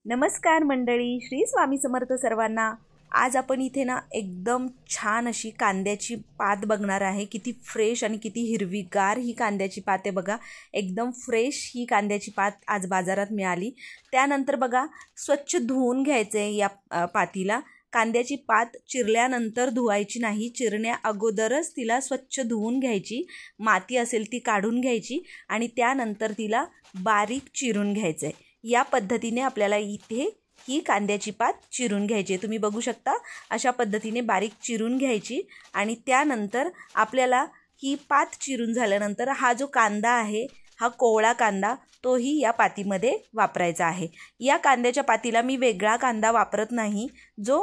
नमस्कार मंडळी, श्री स्वामी समर्थ सर्वांना। आज आपण इथे ना एकदम छान अशी कांद्याची पात बघणार आहे। किती फ्रेश आणि किती हिरवीगार ही कांद्याची पात आहे बघा। एकदम फ्रेश ही कांद्याची पात आज बाजारात मिळाली। त्यानंतर बघा स्वच्छ धुवून घ्यायचे या पातीला। कांद्याची पात चिरल्यानंतर धुवायची नाही, चिरण्या अगोदरच तिला स्वच्छ धुवून घ्यायची, माती असेल ती काढून घ्यायची आणि त्यानंतर तिला बारीक चिरून घ्यायचे। या पद्धतीने आपल्याला इथे ही कांद्याची पात चिरून घ्यायची आहे। तुम्ही बघू शकता अशा पद्धतीने बारीक चिरून घ्यायची आणि त्यानंतर आपल्याला ही पात चिरून झाल्यानंतर हा जो कांदा आहे, हा कोवळा कांदा, तोही या पातीमध्ये वापरायचा आहे। या कांद्याच्या पातीला मी वेगळा कांदा वापरत नाही, जो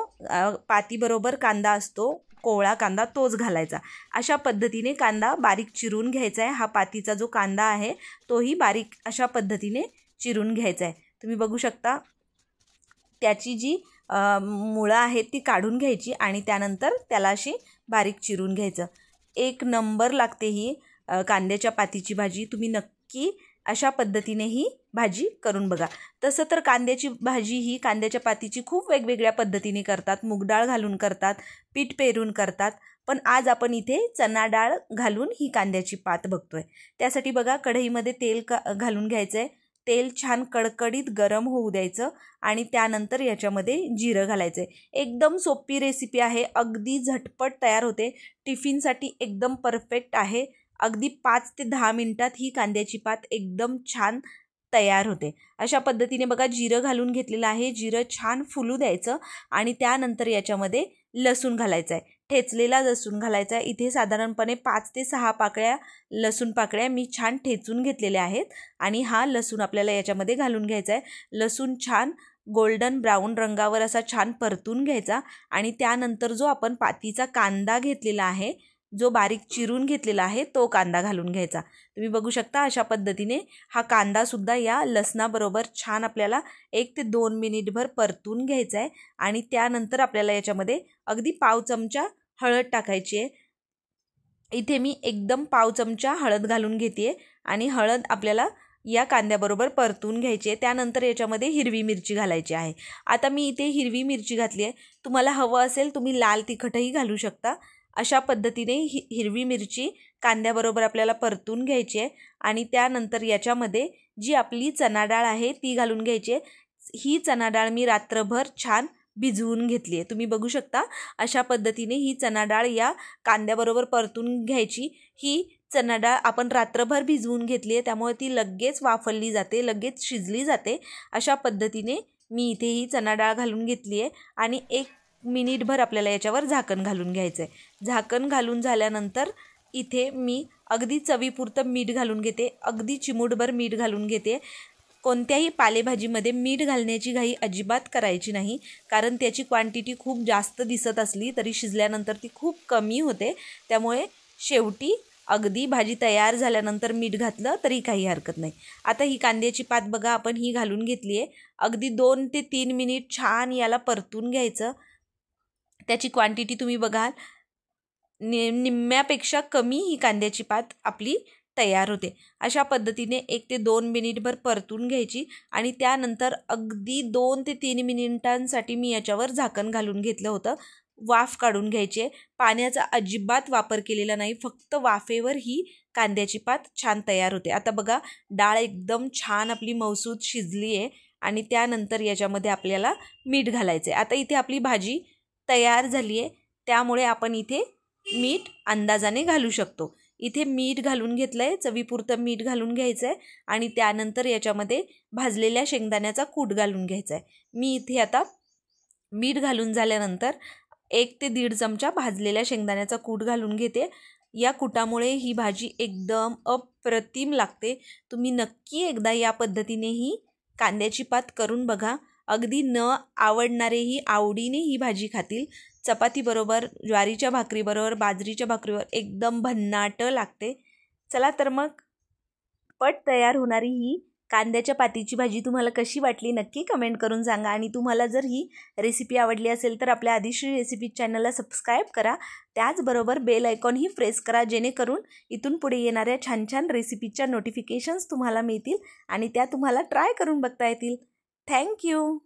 पातीबरोबर कांदा असतो कोवळा कांदा तोच घालायचा। अशा पद्धतीने कांदा बारीक चिरून घ्यायचा आहे। हा पातीचा जो कांदा आहे तोही बारीक अशा पद्धतीने चिरून घ्यायचा आहे। तुम्ही बघू शकता त्याची जी मुळं आहेत ती काढून घ्यायची आणि त्यानंतर त्याला अशी बारीक चिरून घ्यायचं। एक नंबर लागते ही कांद्याच्या पातीची भाजी। तुम्ही नक्की अशा पद्धतीने ही भाजी करून बघा। तसं तर कांद्याची भाजी ही कांद्याच्या पातीची खूप वेगवेगळ्या पद्धतीने करतात। मूग डाळ घालून करतात, पीठ पेरून करतात, पण आज आपण इथे चना डाळ घालून ही कांद्याची पात बघतोय। त्यासाठी बघा कढईमध्ये तेल घालून घ्यायचं आहे। तेल छान कडकडीत गरम होऊ द्यायचं आणि त्यानंतर याच्यामध्ये जिरं घालायचं आहे। एकदम सोपी रेसिपी आहे, अगदी झटपट तयार होते, टिफिनसाठी एकदम परफेक्ट आहे। अगदी 5 ते 10 मिनिटात ही कांद्याची पात एकदम छान तयार होते। अशा पद्धतीने बघा जिरं घालून घेतलेलं आहे। जिरं छान फुलू द्यायचं आणि त्यानंतर याच्यामध्ये लसूण घालायचं आहे, ठेचलेला लसूण घालायचा आहे। इथे साधारणपणे 5 ते 6 पाकळ्या लसूण पाकळ्या मी छान ठेचून घेतलेल्या आहेत आणि हा लसूण आपल्याला याच्यामध्ये घालून घ्यायचा आहे। लसूण छान गोल्डन ब्राऊन रंगावर असा छान परतून घ्यायचा आणि त्यानंतर जो आपण पातीचा कांदा घेतलेला आहे, जो बारीक चिरून घेतलेला आहे, तो कांदा घालून घ्यायचा। तुम्ही बघू शकता अशा पद्धतीने हा कांदा सुद्धा या लसणाबरोबर छान आपल्याला 1 ते 2 मिनिटभर परतून घ्यायचा आहे आणि त्यानंतर आपल्याला याच्यामध्ये अगदी पाव चमचा हळद टाकायची आहे। इथे मी एकदम पाव चमचा हळद घालून घेते आणि हळद आपल्याला या कांद्याबरोबर परतून घ्यायची आहे। त्यानंतर याच्यामध्ये हिरवी मिरची घालायची आहे। आता मी इथे हिरवी मिरची घातली आहे, तुम्हाला हवं असेल तुम्ही लाल तिखटही घालू शकता। अशा पद्धतीने हिरवी मिरची कांद्याबरोबर आपल्याला परतून घ्यायची आहे आणि त्यानंतर याच्यामध्ये जी आपली चना डाळ आहे ती घालून घ्यायची आहे। ही चना डाळ मी रात्रभर छान भिजवून घेतली आहे। तुम्ही बघू शकता अशा पद्धतीने ही चना डाळ या कांद्याबरोबर परतून घ्यायची। ही चना डाळ आपण रात्रभर भिजवून घेतली आहे, त्यामुळे ती लगेच वाफरली जाते, लगेच शिजली जाते। अशा पद्धतीने मी इथे ही चना डाळ घालून घेतली आहे आणि 1 मिनिटभर आपल्याला याच्यावर झाकण घालून घ्यायचं आहे। झाकण घालून झाल्यानंतर इथे मी अगदी चवीपुरतं मीठ घालून घेते, अगदी चिमूटभर मीठ घालून घेते। कोणत्याही पालेभाजीमध्ये मीठ घालण्याची घाई अजिबात करायची नाही, कारण त्याची क्वांटिटी खूप जास्त दिसत असली तरी शिजल्यानंतर ती खूप कमी होते। त्यामुळे शेवटी अगदी भाजी तयार झाल्यानंतर मीठ घातलं तरी काही हरकत नाही। आता ही कांद्याची पात बघा आपण ही घालून घेतली आहे। अगदी 2 ते 3 मिनिट छान याला परतून घ्यायचं। त्याची क्वांटिटी तुम्ही बघाल निम्म्यापेक्षा कमी ही कांद्याची पात आपली तयार होते। अशा पद्धतीने 1 ते 2 मिनिटभर परतून घ्यायची आणि त्यानंतर अगदी 2 ते 3 मिनिटांसाठी मी याच्यावर झाकण घालून घेतलं होतं। वाफ काढून घ्यायची आहे, पाण्याचा अजिबात वापर केलेला नाही, फक्त वाफेवर ही कांद्याची पात छान तयार होते। आता बघा डाळ एकदम छान आपली मऊसूत शिजली आहे आणि त्यानंतर याच्यामध्ये आपल्याला मीठ घालायचं आहे। आता इथे आपली भाजी तयार झाली आहे, त्यामुळे आपण इथे मीठ अंदाजाने घालू शकतो। इथे मीठ घालून घेतलं आहे, चवीपुरतं मीठ घालून घ्यायचं आहे आणि त्यानंतर याच्यामध्ये भाजलेल्या शेंगदाण्याचा कूट घालून घ्यायचा आहे। मी इथे आता मीठ घालून झाल्यानंतर 1 ते 1.5 चमचा भाजलेल्या शेंगदाण्याचा कूट घालून घेते। या कुटामुळे ही भाजी एकदम अप्रतिम लागते। तुम्ही नक्की एकदा या पद्धतीने ही कांद्याची पात करून बघा, अगदी न आवडणारेही आवडीने ही भाजी खातील। चपातीबरोबर, ज्वारीच्या भाकरीबरोबर, बाजरीच्या भाकरीवर एकदम भन्नाट लागते। चला तर मग पट तयार होणारी ही कांद्याच्या पातीची भाजी तुम्हाला कशी वाटली नक्की कमेंट करून सांगा आणि तुम्हाला जर ही रेसिपी आवडली असेल तर आपल्या आदिश्री रेसिपी चॅनलला सबस्क्राईब करा। त्याचबरोबर बेल आयकॉनही प्रेस करा, जेणेकरून इथून पुढे येणाऱ्या छान छान रेसिपीच्या नोटिफिकेशन्स तुम्हाला मिळतील आणि त्या तुम्हाला ट्राय करून बघता येतील। थँक्यू।